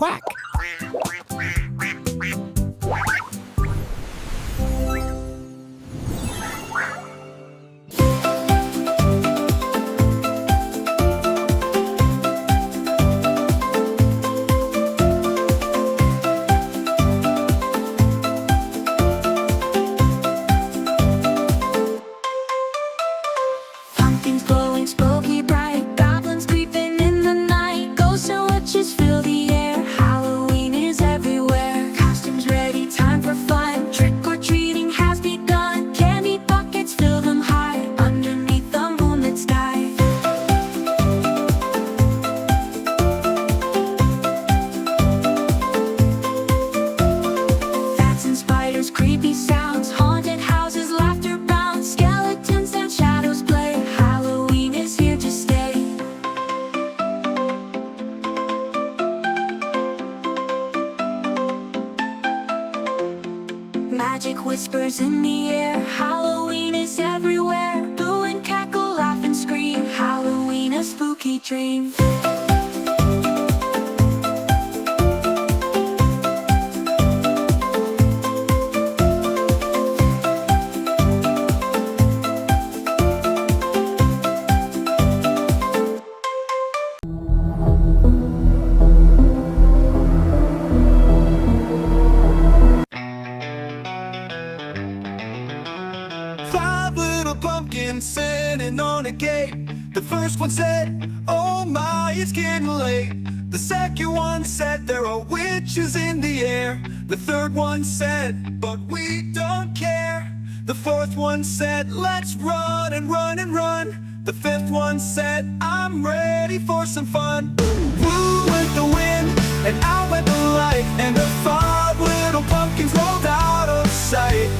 quack. Pumpkins glowing, spooky bright, goblins creeping in the night, ghosts and witches fill the air. Halloween is everywhere. Costumes ready, time for fun. Trick or treating has begun. Candy buckets fill them high underneath the moonlit sky. Bats and spiders, creepy sounds, haunted houses, laughter bound, skeletons and shadows play. Halloween is here to stay. Magic whispers in the air. Halloween is everywhere. Boo and cackle, laugh and scream. Halloween, a spooky dream. Five little pumpkins sitting on a gate. The first one said, "Oh my, it's getting late." The second one said, "There are witches in the air." The third one said, "But we don't care." The fourth one said, "Let's run and run and run." The fifth one said, "I'm ready for some fun." Woo went the wind, and out went the light, and the five little pumpkins rolled out of sight.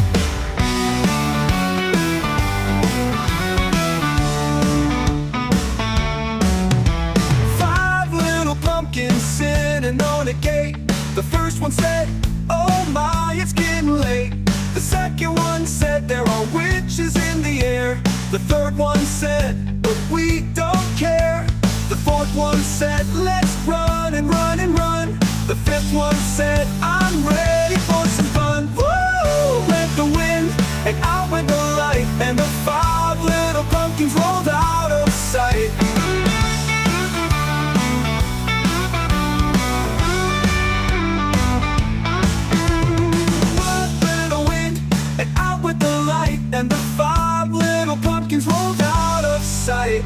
Sitting on a gate. The first one said, "Oh my, it's getting late." The second one said, "There are witches in the air." The third one said, "But we don't care." The fourth one said, "Let's run and run and run." The fifth one said, "I'm ready for some fun." Woo! Went the wind, and out went the light, and the five little pumpkins rolled out of sight. And the five little pumpkins rolled out of sight.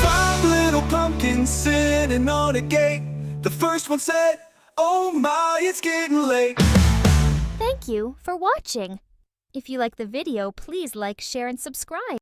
Five little pumpkins sitting on a gate. The first one said, "Oh my, it's getting late." Thank you for watching. If you like the video, please like, share, and subscribe.